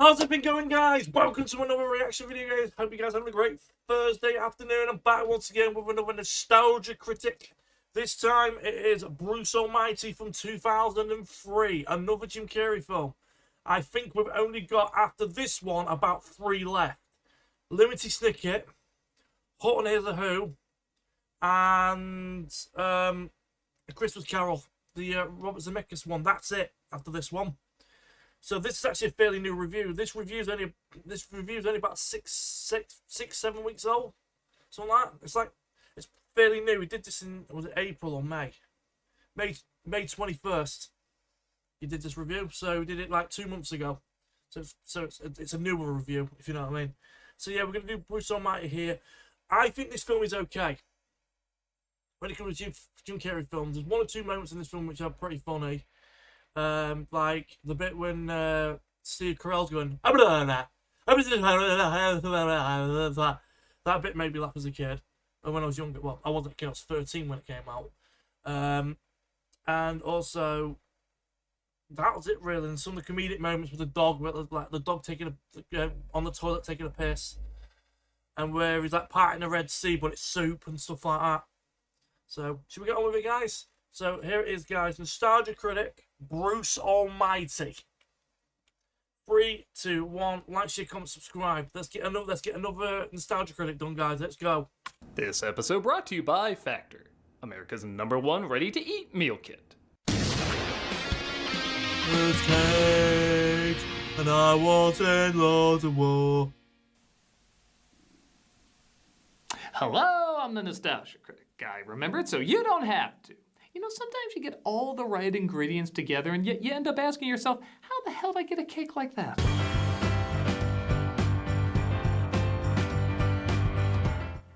How's it been going, guys? Welcome to another reaction video, guys. Hope you guys are having a great Thursday afternoon. I'm back once again with another nostalgia critic. This time it is Bruce Almighty from 2003, another Jim Carrey film. I think we've only got, after this one, about 3 left. Lemony Snicket, Hot and Here's a Who, and A Christmas Carol, the Robert Zemeckis one. That's it after this one. So this is actually a fairly new review. This review's only about 7 weeks old, something like that. It's fairly new. We did this in, was it April or May? May 21st. He did this review, so we did it like 2 months ago. So it's a newer review, if you know what I mean. So yeah, we're gonna do Bruce Almighty here. I think this film is okay. When it comes to Jim Carrey films, there's 1 or 2 moments in this film which are pretty funny. Like the bit when Steve Carell's going, that bit made me laugh as a kid. And when I was younger, well, I wasn't a kid, I was 13 when it came out. And also, that was it really. And some of the comedic moments with the dog, where, like the dog taking on the toilet taking a piss, and where he's like parting the Red Sea, but it's soup and stuff like that. So, should we get on with it, guys? So here it is, guys. Nostalgia critic Bruce Almighty. 3, 2, 1. Like, share, comment, subscribe. Let's get another nostalgia critic done, guys. Let's go. This episode brought to you by Factor, America's #1 ready-to-eat meal kit. It's cake, and I was in Lords of War. Hello, I'm the nostalgia critic guy. Remember it so you don't have to. You know, sometimes you get all the right ingredients together and yet you end up asking yourself, how the hell did I get a cake like that?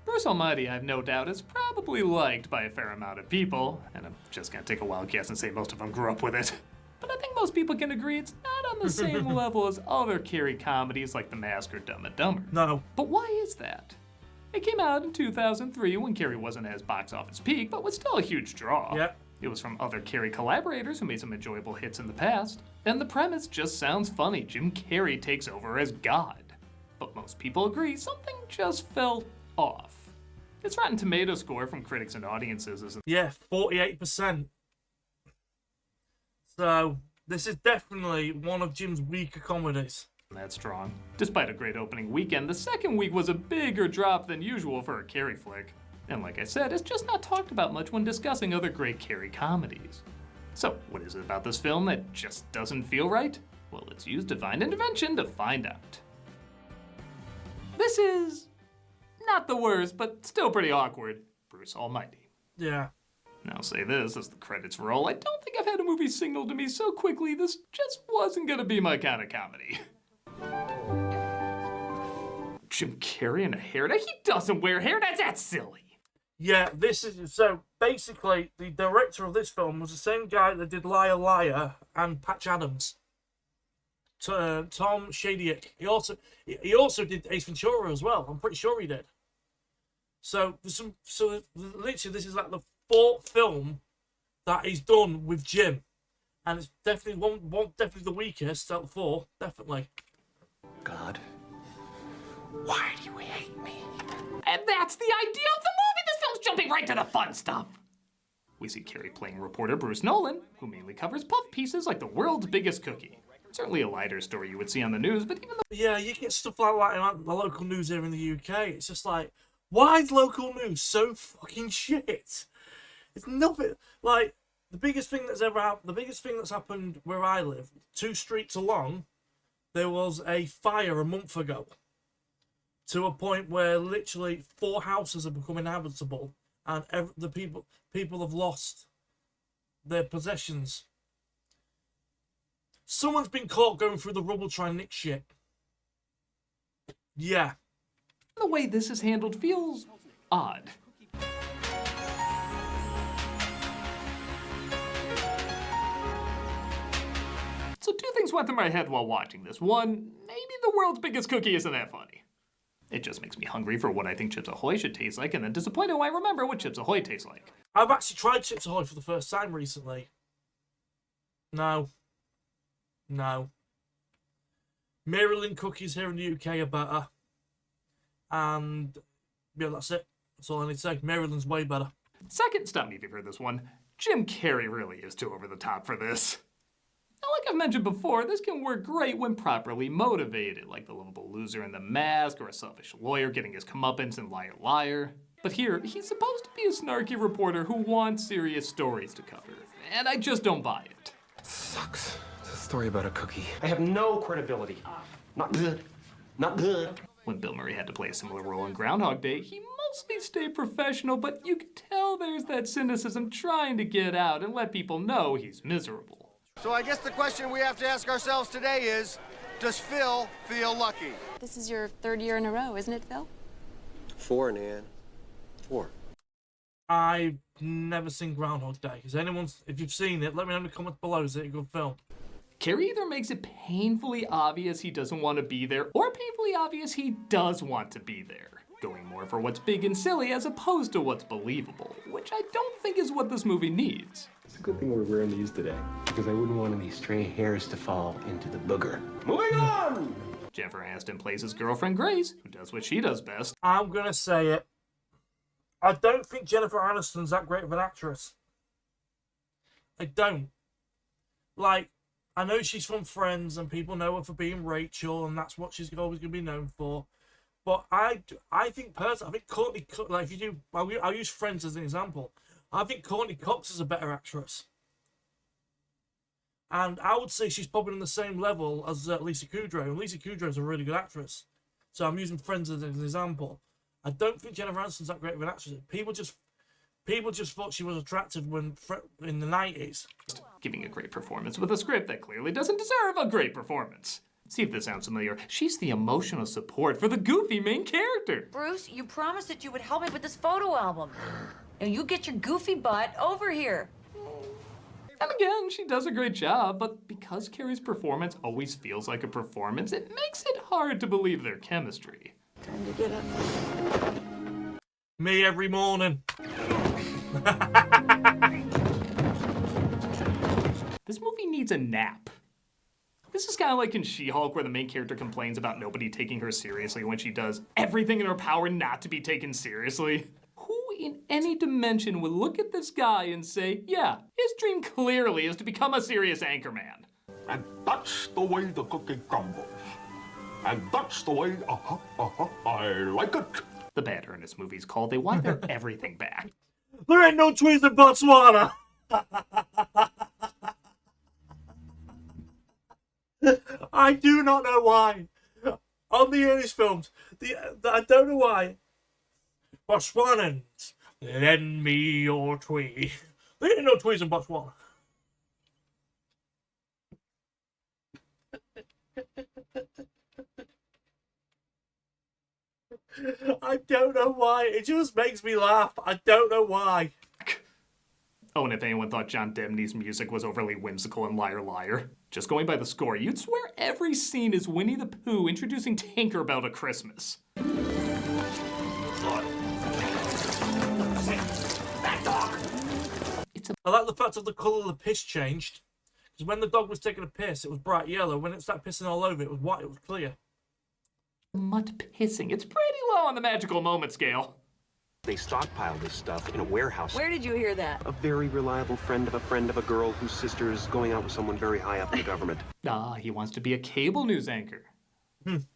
Bruce Almighty, I've no doubt, is probably liked by a fair amount of people, and I'm just gonna take a wild guess and say most of them grew up with it. But I think most people can agree it's not on the same level as other Carrey comedies like The Mask or Dumb and Dumber. No. But why is that? It came out in 2003 when Carrey wasn't at his box office peak, but was still a huge draw. Yep. It was from other Carrey collaborators who made some enjoyable hits in the past. And the premise just sounds funny. Jim Carrey takes over as God. But most people agree something just felt off. Its Rotten Tomato score from critics and audiences is... Yeah, 48%. So, this is definitely one of Jim's weaker comedies. That's strong. Despite a great opening weekend, the second week was a bigger drop than usual for a Carrey flick. And like I said, it's just not talked about much when discussing other great Carrey comedies. So, what is it about this film that just doesn't feel right? Well, let's use divine intervention to find out. This is not the worst, but still pretty awkward, Bruce Almighty. Yeah. Now, I'll say this as the credits roll, I don't think I've had a movie signal to me so quickly this just wasn't gonna be my kind of comedy. Jim Carrey in a hairnet? He doesn't wear hairnets, that's silly. Yeah, this is, so basically the director of this film was the same guy that did Liar Liar and Patch Adams. Tom Shadyac. He also did Ace Ventura as well. I'm pretty sure he did. So literally this is like the 4th film that he's done with Jim, and it's definitely definitely the weakest out of the 4, definitely. God, why do you hate me? And that's the idea of the movie! This film's jumping right to the fun stuff! We see Carrey playing reporter Bruce Nolan, who mainly covers puff pieces like the world's biggest cookie. Certainly a lighter story you would see on the news, but even though... Yeah, you get stuff like that in the local news here in the UK. It's just like, why is local news so fucking shit? It's nothing, like, the biggest thing that's happened where I live, 2 streets along, there was a fire a month ago. To a point where literally 4 houses have become inhabitable, and the people have lost their possessions. Someone's been caught going through the rubble trying to nick shit. Yeah. The way this is handled feels odd. So 2 things went through my head while watching this. 1, maybe the world's biggest cookie isn't that funny. It just makes me hungry for what I think Chips Ahoy should taste like, and then disappointed when I remember what Chips Ahoy tastes like. I've actually tried Chips Ahoy for the first time recently. No. Maryland cookies here in the UK are better. And yeah, that's it. That's all I need to say. Maryland's way better. Second, stop me if you've heard this one. Jim Carrey really is too over the top for this. Now, like I've mentioned before, this can work great when properly motivated, like the lovable loser in The Mask or a selfish lawyer getting his comeuppance in Liar Liar. But here, he's supposed to be a snarky reporter who wants serious stories to cover, and I just don't buy it. Sucks. It's a story about a cookie. I have no credibility. Not good. Not good. When Bill Murray had to play a similar role in Groundhog Day, he mostly stayed professional, but you can tell there's that cynicism trying to get out and let people know he's miserable. So I guess the question we have to ask ourselves today is, does Phil feel lucky? This is your third year in a row, isn't it, Phil? 4, Nan. 4. I've never seen Groundhog Day. If you've seen it, let me know in the comments below. Is it a good film? Carrey either makes it painfully obvious he doesn't want to be there, or painfully obvious he does want to be there, going more for what's big and silly as opposed to what's believable, which I don't think is what this movie needs. It's a good thing we're wearing these today, because I wouldn't want any stray hairs to fall into the booger. Moving on! Jennifer Aniston plays his girlfriend Grace, who does what she does best. I'm going to say it. I don't think Jennifer Aniston's that great of an actress. I don't. Like, I know she's from Friends and people know her for being Rachel and that's what she's always going to be known for. But I think personally, I think Courtney, like if you do, I'll use Friends as an example. I think Courtney Cox is a better actress. And I would say she's probably on the same level as Lisa Kudrow. And Lisa Kudrow is a really good actress. So I'm using Friends as an example. I don't think Jennifer Aniston's that great of an actress. People just thought she was attractive when in the 90s. Giving a great performance with a script that clearly doesn't deserve a great performance. See if this sounds familiar. She's the emotional support for the goofy main character. Bruce, you promised that you would help me with this photo album. Now you get your goofy butt over here. And again, she does a great job, but because Carrey's performance always feels like a performance, it makes it hard to believe their chemistry. Time to get up. Me every morning. This movie needs a nap. This is kind of like in She-Hulk, where the main character complains about nobody taking her seriously when she does everything in her power not to be taken seriously. Who in any dimension would look at this guy and say, yeah, his dream clearly is to become a serious anchorman? And that's the way the cookie crumbles. And that's the way, I like it. The bad Ernest movie's called They Want Their Everything Back. There ain't no trees in Botswana. I do not know why. On the Ernest films, I don't know why. Botswanans, lend me your twee. There ain't no tweez in Botswana. I don't know why. It just makes me laugh. I don't know why. Oh, and if anyone thought John Debney's music was overly whimsical in Liar Liar, just going by the score, you'd swear every scene is Winnie the Pooh introducing Tinkerbell to Christmas. I like the fact that the colour of the piss changed. Because when the dog was taking a piss, it was bright yellow. When it started pissing all over, it was white. It was clear. Mutt pissing. It's pretty low on the magical moment scale. They stockpile this stuff in a warehouse. Where did you hear that? A very reliable friend of a girl whose sister is going out with someone very high up in the government. Ah, he wants to be a cable news anchor.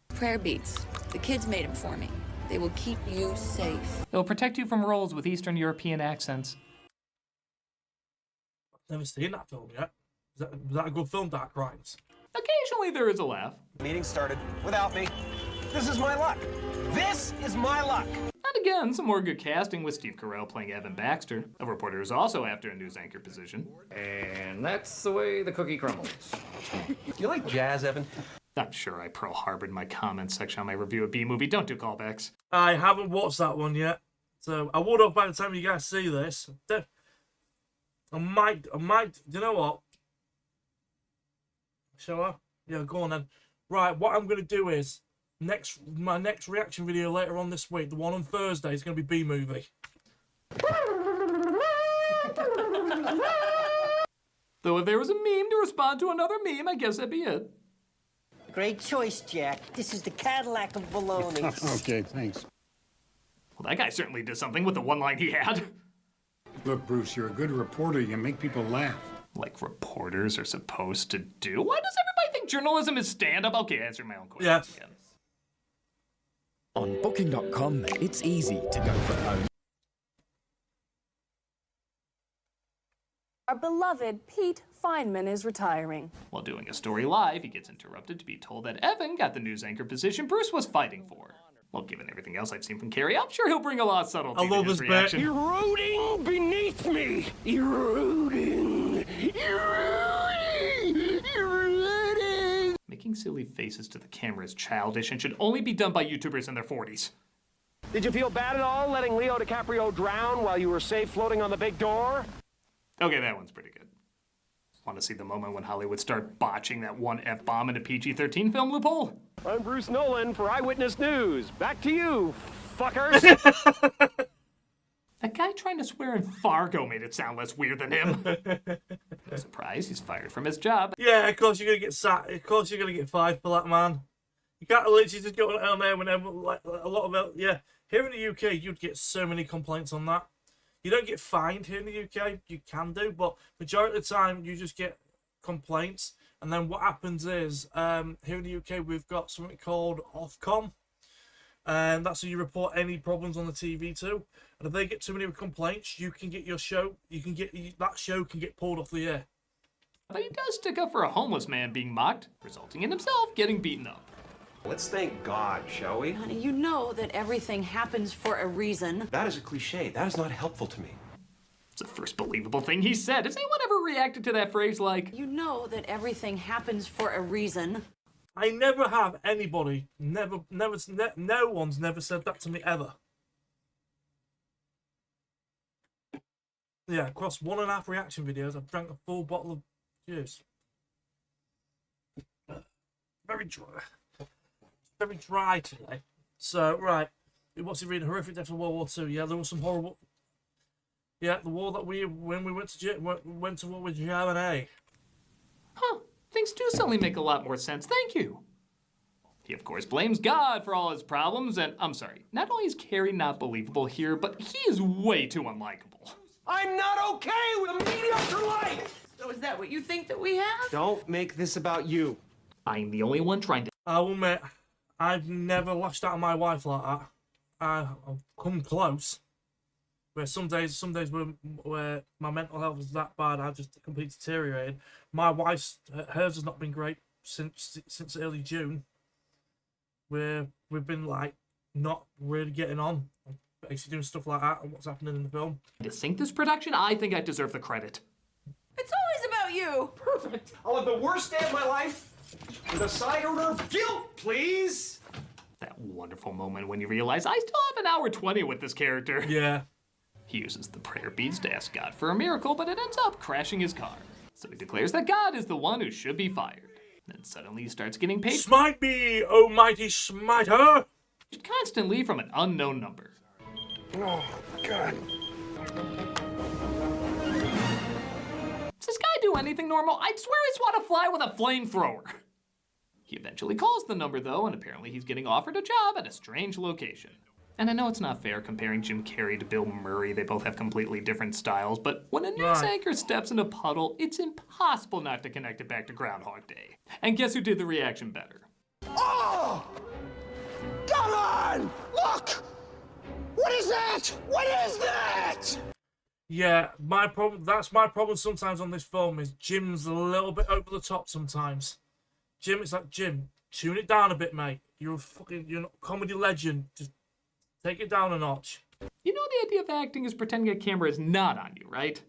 Prayer beads. The kids made them for me. They will keep you safe. It'll protect you from roles with Eastern European accents. Never seen that film yet. Was that a good film, Dark Crimes? Occasionally there is a laugh. Meeting started without me. This is my luck. This is my luck. And again, some more good casting with Steve Carell playing Evan Baxter, a reporter who's also after a news anchor position. And that's the way the cookie crumbles. You like jazz, Evan? I'm sure I Pearl Harbored my comments section on my review of B-Movie. Don't do callbacks. I haven't watched that one yet. So I would have by the time you guys see this. I might, you know what? Shall I? Yeah, go on then. Right, what I'm going to do is, my next reaction video later on this week, the one on Thursday, is going to be B-Movie. Though if there was a meme to respond to another meme, I guess that'd be it. Great choice, Jack. This is the Cadillac of baloney. Okay, thanks. Well, that guy certainly did something with the one line he had. Look, Bruce, you're a good reporter. You make people laugh. Like reporters are supposed to do? Why does everybody think journalism is stand-up? Okay, answer my own questions again. On Booking.com, it's easy to go for home. Our beloved Pete Feynman is retiring. While doing a story live, he gets interrupted to be told that Evan got the news anchor position Bruce was fighting for. Well, given everything else I've seen from Carrie, I'm sure he'll bring a lot of subtlety to his reaction. Eroding beneath me! Eroding! Eroding! Eroding! Making silly faces to the camera is childish and should only be done by YouTubers in their 40s. Did you feel bad at all letting Leo DiCaprio drown while you were safe floating on the big door? Okay, that one's pretty good. Want to see the moment when Hollywood start botching that one F-bomb in a PG-13 film loophole? I'm Bruce Nolan for Eyewitness News. Back to you, fuckers. That guy trying to swear in Fargo made it sound less weird than him. No surprise, he's fired from his job. Yeah, of course you're gonna get sacked. Of course you're gonna get fired for that, man. You can't literally just go on there whenever, like a lot of it. Yeah, here in the UK, you'd get so many complaints on that. You don't get fined here in the UK. You can do, but majority of the time you just get complaints. And then what happens is, here in the UK, we've got something called Ofcom. And that's how you report any problems on the TV too. And if they get too many complaints, you can get your show, that show can get pulled off the air. But he does stick up for a homeless man being mocked, resulting in himself getting beaten up. Let's thank God, shall we? Honey, you know that everything happens for a reason. That is a cliche. That is not helpful to me. It's the first believable thing he said. Has anyone ever reacted to that phrase like, You know that everything happens for a reason. I never have anybody, no one's never said that to me ever. Yeah, across 1.5 reaction videos, I've drank a full bottle of juice. Very dry today. So, right. What's he reading? Horrific deaths of World War II. Yeah, there was some horrible... Yeah, the war that when we went to war with Germany. huh, things do suddenly make a lot more sense, thank you. He, of course, blames God for all his problems, and I'm sorry, not only is Carrie not believable here, but he is way too unlikable. I'm not okay with a mediocre life! So is that what you think that we have? Don't make this about you. I'm the only one trying to... I will admit, I've never lashed out on my wife like that. I've come close. Where some days where my mental health is that bad, I've just completely deteriorated. My wife's, hers has not been great since early June. Where we've been like not really getting on, basically doing stuff like that and what's happening in the film. To sink this production, I think I deserve the credit. It's always about you. Perfect. I'll have the worst day of my life with a side order of guilt, please. That wonderful moment when you realize I still have an hour 20 with this character. Yeah. He uses the prayer beads to ask God for a miracle, but it ends up crashing his car. So he declares that God is the one who should be fired. Then suddenly he starts getting paid. Smite me, oh mighty smiter! Constantly from an unknown number. Oh, God. Does this guy do anything normal? I'd swear he's want to fly with a flamethrower. He eventually calls the number though, and apparently he's getting offered a job at a strange location. And I know it's not fair comparing Jim Carrey to Bill Murray. They both have completely different styles, but when a news anchor steps in a puddle, it's impossible not to connect it back to Groundhog Day. And guess who did the reaction better? Oh! Come on! Look! What is that? What is that? Yeah, that's my problem sometimes on this film is Jim's a little bit over the top sometimes. Jim, it's like, Jim, tune it down a bit, mate. You're a comedy legend. Just take it down a notch. You know the idea of acting is pretending a camera is not on you, right?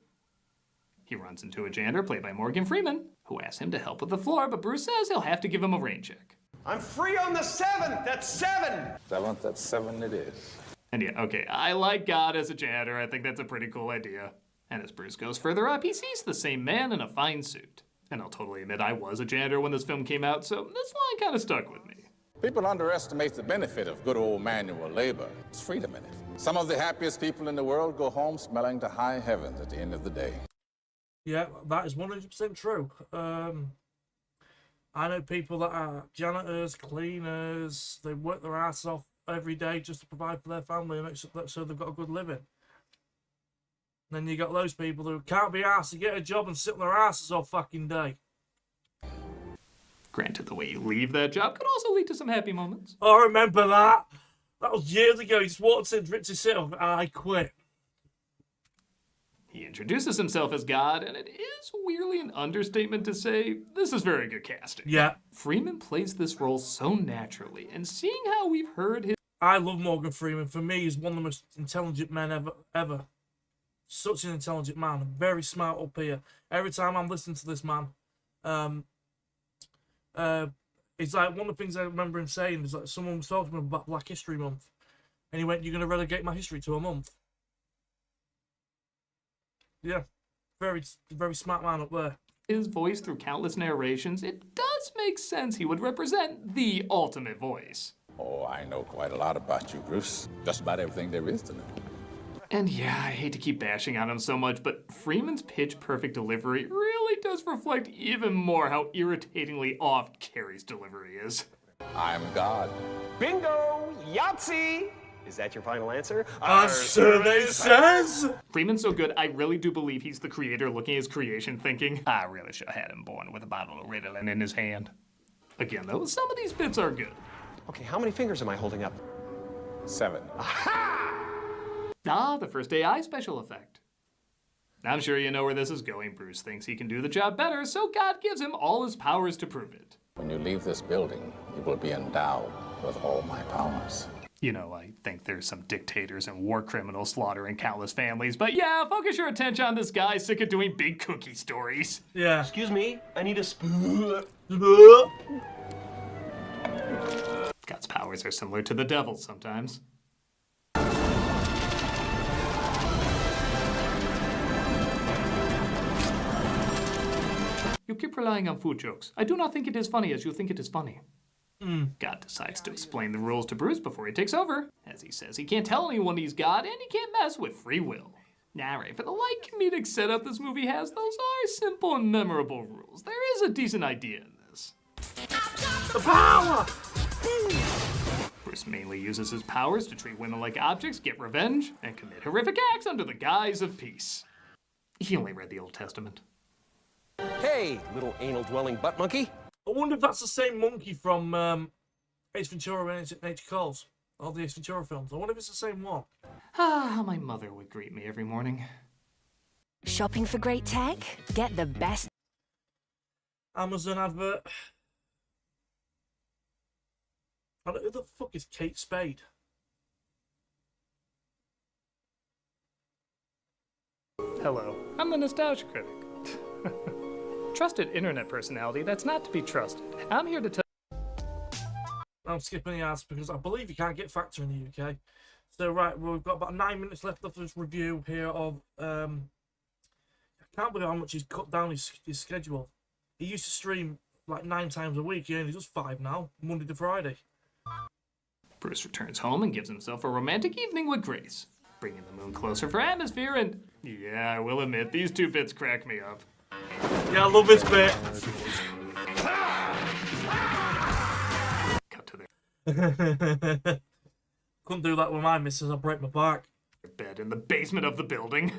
He runs into a janitor played by Morgan Freeman, who asks him to help with the floor, but Bruce says he'll have to give him a rain check. I'm free on the 7th. That's 7. 7th, that's 7 it is. And yeah, okay, I like God as a janitor. I think that's a pretty cool idea. And as Bruce goes further up, he sees the same man in a fine suit. And I'll totally admit I was a janitor when this film came out, so this line kind of stuck with me. People underestimate the benefit of good old manual labor. It's freedom in it. Some of the happiest people in the world go home smelling to high heavens at the end of the day. Yeah, that is 100% true. I know people that are janitors, cleaners, they work their ass off every day just to provide for their family and so they've got a good living. Then you got those people who can't be asked to get a job and sit on their asses all fucking day. Granted, the way you leave that job could also lead to some happy moments. I remember that. That was years ago. He just walked in, ripped his shit off, and I quit. He introduces himself as God, and it is weirdly an understatement to say this is very good casting. Yeah. Freeman plays this role so naturally, and seeing how we've heard his... I love Morgan Freeman. For me, he's one of the most intelligent men ever. Such an intelligent man. Very smart up here. Every time I'm listening to this man, it's like one of the things I remember him saying is like someone was talking to him about Black History Month, and he went, "You're going to relegate my history to a month." Yeah, very smart man up there. His voice through countless narrations, it does make sense he would represent the ultimate voice. Oh, I know quite a lot about you, Bruce. Just about everything there is to know. And yeah, I hate to keep bashing on him so much, but Freeman's pitch-perfect delivery really does reflect even more how irritatingly off Carrie's delivery is. I'm God. Bingo! Yahtzee! Is that your final answer? Our survey says! Freeman's so good, I really do believe he's the creator looking at his creation thinking, I really should have had him born with a bottle of Ritalin in his hand. Again, though, some of these bits are good. Okay, how many fingers am I holding up? 7. Ah, the first AI special effect. I'm sure you know where this is going. Bruce thinks he can do the job better, so God gives him all his powers to prove it. When you leave this building, you will be endowed with all my powers. You know, I think there's some dictators and war criminals slaughtering countless families, but yeah, focus your attention on this guy sick of doing big cookie stories. Yeah. Excuse me, I need a spoon. God's powers are similar to the devil's sometimes. You keep relying on food jokes. I do not think it is funny as you think it is funny. God decides to explain the rules to Bruce before he takes over. As he says, he can't tell anyone he's God, and he can't mess with free will. Alright, for the light comedic setup this movie has, those are simple and memorable rules. There is a decent idea in this. The power! Bruce mainly uses his powers to treat women like objects, get revenge, and commit horrific acts under the guise of peace. He only read the Old Testament. Hey, little anal-dwelling butt monkey. I wonder if that's the same monkey from Ace Ventura and Nature Calls. All the Ace Ventura films. I wonder if it's the same one. Ah, how my mother would greet me every morning. Shopping for great tech? Get the best. Amazon advert. Who the fuck is Kate Spade? Hello, I'm the Nostalgia Critic. Trusted internet personality that's not to be trusted. I'm here to tell... I'm skipping the ads because I believe you can't get Factor in the UK. So right, well, we've got about 9 minutes left of this review here of... I can't believe how much he's cut down his schedule. He used to stream like 9 times a week. He only does 5 now, Monday to Friday. Bruce returns home and gives himself a romantic evening with Grace, bringing the moon closer for atmosphere, and yeah, I will admit, these 2 bits crack me up. Yeah, I love this bit. Cut to their Couldn't do that with my missus, I'll break my back. bed in the basement of the building.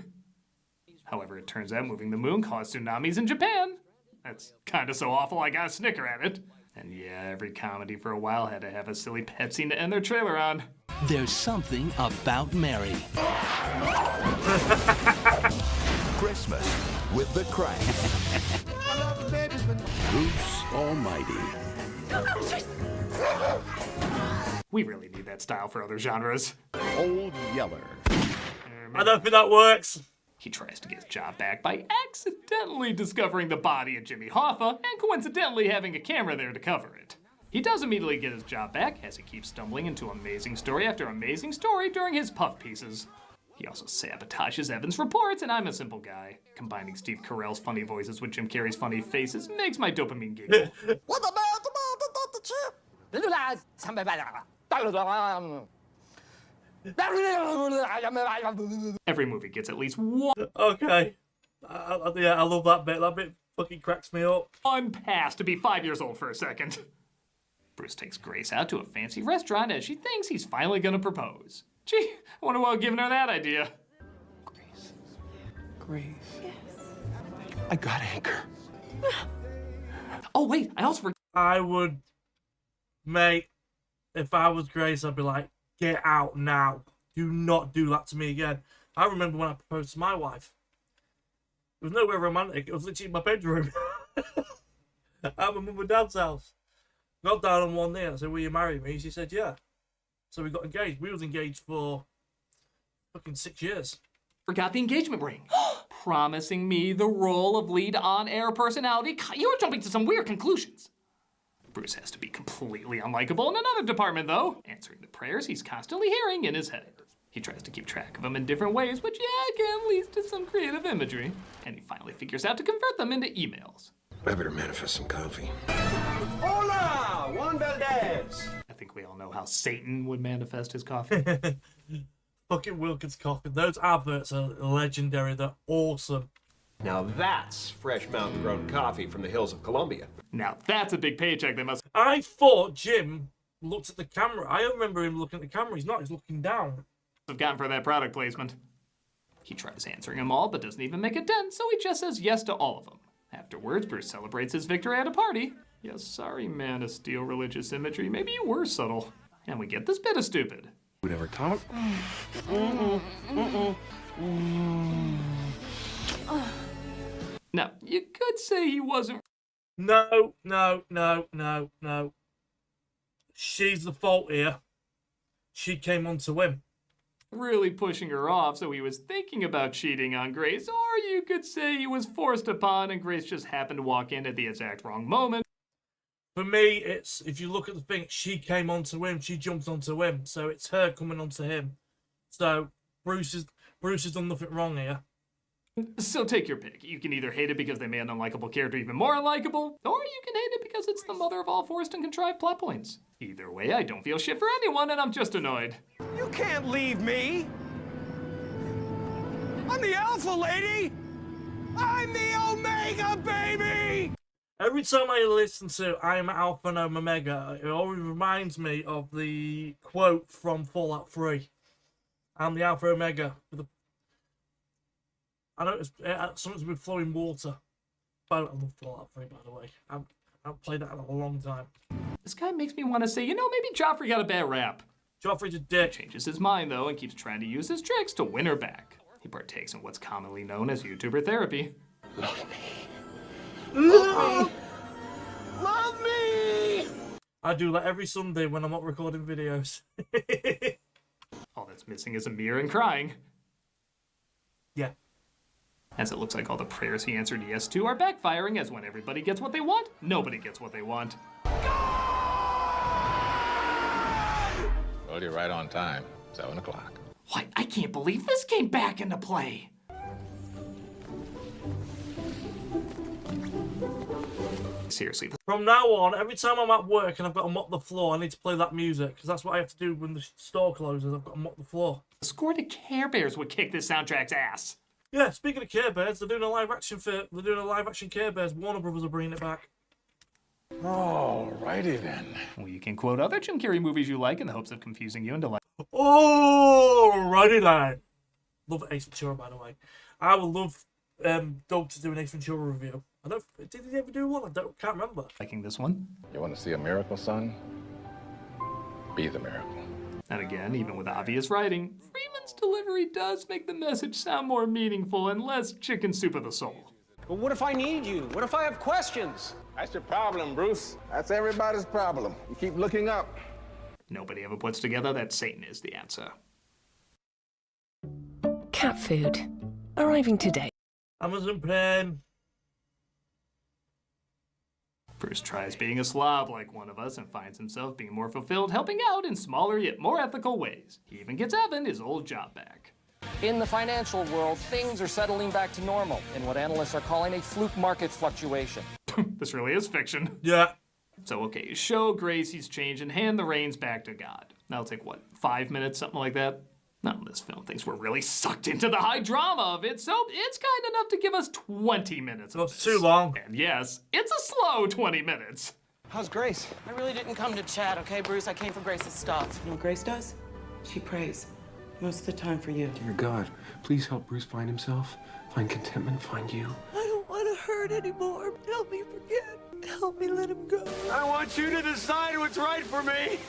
However, it turns out moving the moon caused tsunamis in Japan. That's kind of so awful I got a snicker at it. And yeah, every comedy for a while had to have a silly pet scene to end their trailer on. There's something about Mary. Christmas with the Crank. Bruce Almighty. We really need that style for other genres. Old Yeller. I don't think that works. He tries to get his job back by accidentally discovering the body of Jimmy Hoffa and coincidentally having a camera there to cover it. He does immediately get his job back as he keeps stumbling into amazing story after amazing story during his puff pieces. He also sabotages Evan's reports, and I'm a simple guy. Combining Steve Carell's funny voices with Jim Carrey's funny faces makes my dopamine giggle. What about the chip? Every movie gets at least one. Okay. Yeah, I love that bit. That bit fucking cracks me up. On pass to be 5 years old for a second. Bruce takes Grace out to a fancy restaurant as she thinks he's finally gonna propose. Gee, I wonder what giving her that idea. Grace. Yes. I got anchor. Oh wait, I also forgot. I would, mate, if I was Grace, I'd be like, get out now. Do not do that to me again. I remember when I proposed to my wife. It was nowhere romantic. It was literally in my bedroom. At my mum and dad's house. Got down on one knee and I said, will you marry me? She said, yeah. So we got engaged. We was engaged for fucking 6 years. Forgot the engagement ring. Promising me the role of lead on-air personality. You're jumping to some weird conclusions. Bruce has to be completely unlikable in another department, though. Answering the prayers he's constantly hearing in his head. He tries to keep track of them in different ways, which, yeah, again, leads to some creative imagery. And he finally figures out to convert them into emails. I better manifest some coffee. Hola, Juan Valdez. I think we all know how Satan would manifest his coffee. Fucking Wilkins coffee. Those adverts are legendary. They're awesome. Now that's fresh mountain-grown coffee from the hills of Colombia. Now that's a big paycheck they must... I thought Jim looked at the camera. I remember him looking at the camera. He's not. He's looking down. ...have gotten for that product placement. He tries answering them all, but doesn't even make a dent, so he just says yes to all of them. Afterwards, Bruce celebrates his victory at a party. Yes, sorry, man, to steal religious imagery. Maybe you were subtle. And we get this bit of stupid. Whatever, Tom. Now, you could say he wasn't... No. She's the fault here. She came on to him. ...really pushing her off, so he was thinking about cheating on Grace, or you could say he was forced upon and Grace just happened to walk in at the exact wrong moment. For me, it's, if you look at the thing, she came onto him, she jumped onto him, so it's her coming onto him. So Bruce has done nothing wrong here. So take your pick. You can either hate it because they made an unlikable character even more unlikable, or you can hate it because it's the mother of all forced and contrived plot points. Either way, I don't feel shit for anyone, and I'm just annoyed. You can't leave me. I'm the alpha, lady. I'm the Omega, baby. Every time I listen to I'm Alpha and I'm Omega, it always reminds me of the quote from Fallout 3. I'm the Alpha Omega. I know it's something with flowing water. But I love Fallout 3, by the way. I've played that in a long time. This guy makes me want to say, you know, maybe Joffrey got a bad rap. Joffrey's a dick. Changes his mind, though, and keeps trying to use his tricks to win her back. He partakes in what's commonly known as YouTuber therapy. Love me. Love me! Love me! I do that every Sunday when I'm not recording videos. All that's missing is a mirror and crying. Yeah. As it looks like all the prayers he answered yes to are backfiring, as when everybody gets what they want, nobody gets what they want. Well, you're right on time. 7 o'clock. Why, I can't believe this came back into play. Seriously. From now on, every time I'm at work and I've got to mop the floor, I need to play that music, because that's what I have to do when the store closes. I've got to mop the floor. The score to Care Bears would kick this soundtrack's ass. Yeah, speaking of Care Bears, they're doing a live action Care Bears. Warner Brothers are bringing it back. Alrighty then. Well, you can quote other Jim Carrey movies you like in the hopes of confusing you into like... Alrighty then. Love Ace Ventura, by the way. I would love Doug to do an Ace Ventura review. Did he ever do one? Can't remember. Liking this one? You want to see a miracle, son? Be the miracle. And again, even with obvious writing, Freeman's delivery does make the message sound more meaningful and less chicken soup of the soul. But what if I need you? What if I have questions? That's your problem, Bruce. That's everybody's problem. You keep looking up. Nobody ever puts together that Satan is the answer. Cat food. Arriving today. Amazon Prime. Bruce tries being a slob like one of us and finds himself being more fulfilled helping out in smaller yet more ethical ways. He even gets Evan his old job back. In the financial world, things are settling back to normal in what analysts are calling a fluke market fluctuation. This really is fiction. Yeah. So, okay, show Grace he's changed and hand the reins back to God. That'll take, what, 5 minutes, something like that? Now, this film thinks we're really sucked into the high drama of it, so it's kind enough to give us 20 minutes of this. Too long. And yes, it's a slow 20 minutes. How's Grace? I really didn't come to chat, okay, Bruce? I came for Grace's stuff. You know what Grace does? She prays. Most of the time for you. Dear God, please help Bruce find himself, find contentment, find you. I don't want to hurt anymore. Help me forget. Help me let him go. I want you to decide what's right for me.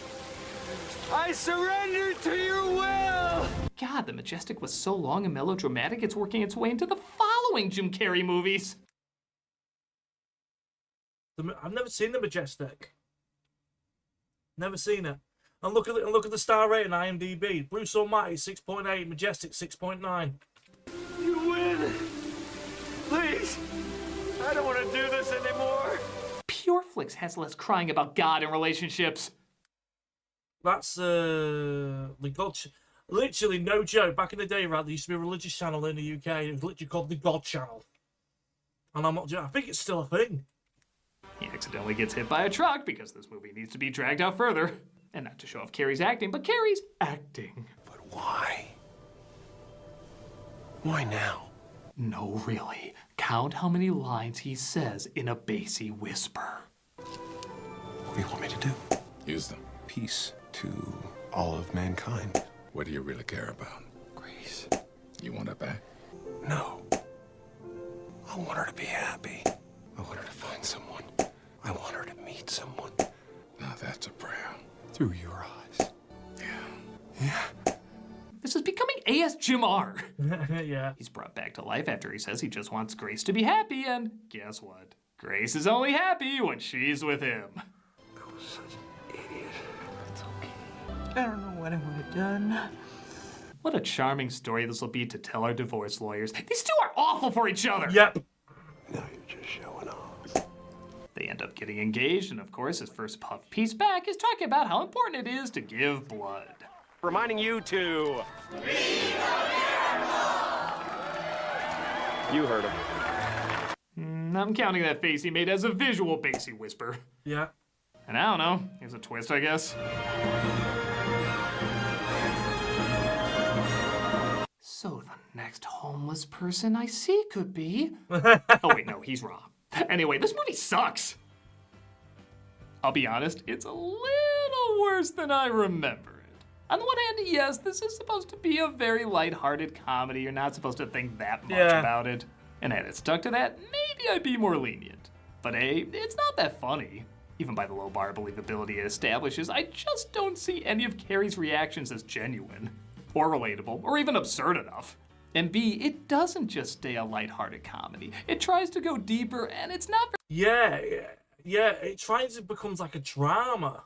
I surrender to your will. God, The Majestic was so long and melodramatic, it's working its way into the following Jim Carrey movies. I've never seen The Majestic. Never seen it. And look at the star rating on IMDb. Bruce Almighty 6.8, Majestic 6.9. You win. Please. I don't want to do this anymore. Pure Flix has less crying about God and relationships. That's the God. Literally, no joke. Back in the day, right, there used to be a religious channel in the UK. It was literally called the God Channel. And I'm not joking. I think it's still a thing. He accidentally gets hit by a truck because this movie needs to be dragged out further. And not to show off Carrey's acting, but Carrey's acting. But why? Why now? No, really. Count how many lines he says in a bassy whisper. What do you want me to do? Use them. Peace to all of mankind. What do you really care about? Grace. You want her back? No. I want her to be happy. I want her to find someone. I want her to meet someone. Now that's a prayer. Through your eyes. Yeah. This is becoming AS Jim R. Yeah. He's brought back to life after he says he just wants Grace to be happy, and guess what? Grace is only happy when she's with him. I was such an idiot. It's okay. I don't know what I would have done. What a charming story this will be to tell our divorce lawyers. These two are awful for each other. Yep. Now you're just showing off. They end up getting engaged, and of course, his first puff piece back is talking about how important it is to give blood. Reminding you to... You heard him. I'm counting that face he made as a visual bassy whisper. Yeah. And I don't know, here's a twist, I guess. So the next homeless person I see could be... Oh wait, no, he's wrong. Anyway, this movie sucks. I'll be honest, it's a little worse than I remember it. On the one hand, yes, this is supposed to be a very lighthearted comedy. You're not supposed to think that much about it. And had it stuck to that, maybe I'd be more lenient. But A, it's not that funny. Even by the low bar of believability it establishes, I just don't see any of Carrey's reactions as genuine, or relatable, or even absurd enough. And B, it doesn't just stay a lighthearted comedy. It tries to go deeper, and it's not Yeah, it tries to become like a drama.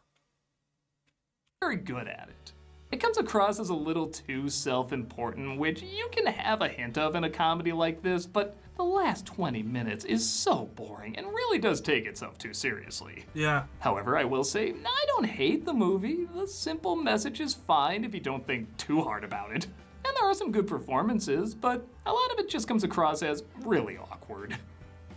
very good at it. It comes across as a little too self-important, which you can have a hint of in a comedy like this, but the last 20 minutes is so boring and really does take itself too seriously. Yeah. However, I will say, I don't hate the movie. The simple message is fine if you don't think too hard about it. And there are some good performances, but a lot of it just comes across as really awkward.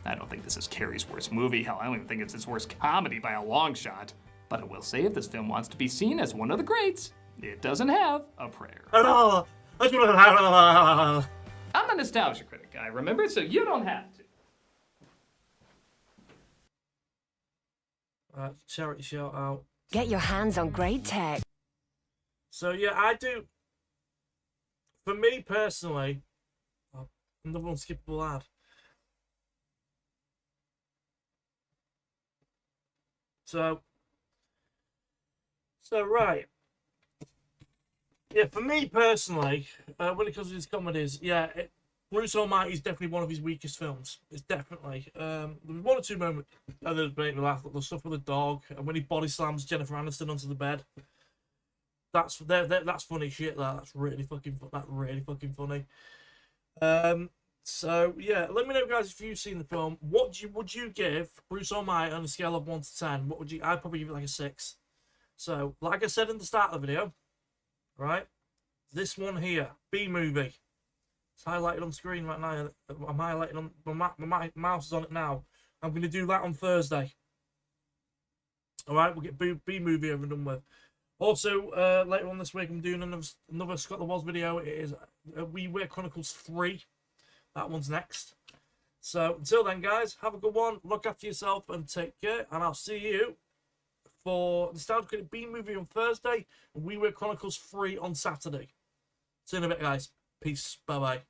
I don't think this is Carrey's worst movie. Hell, I don't even think it's his worst comedy by a long shot. But I will say, if this film wants to be seen as one of the greats, it doesn't have a prayer. I'm a nostalgia critic guy, remember? So you don't have to. Charity shout out. Get your hands on great tech. So yeah, I do. For me personally, another unskippable ad. So right. Yeah, for me personally, when it comes to these comedies, Bruce Almighty is definitely one of his weakest films. It's definitely. There was one or two moments that made me laugh, like the stuff with the dog, and when he body slams Jennifer Aniston onto the bed. That's funny shit. That's really fucking funny. So yeah, let me know, guys, if you've seen the film. What would you give Bruce Almighty on a scale of 1 to 10? What would you? I'd probably give it like a 6. So, like I said in the start of the video, right? This one here, B movie. It's highlighted on screen right now. I'm highlighting on my mouse is on it now. I'm going to do that on Thursday. All right, we'll get B movie over and done with. Also, later on this week, I'm doing another Scott the Woz video. It is We Wear Chronicles 3. That one's next. So, until then, guys, have a good one. Look after yourself and take care. And I'll see you for Nostalgia Critic B-Movie on Thursday. And We Wear Chronicles 3 on Saturday. See you in a bit, guys. Peace. Bye-bye.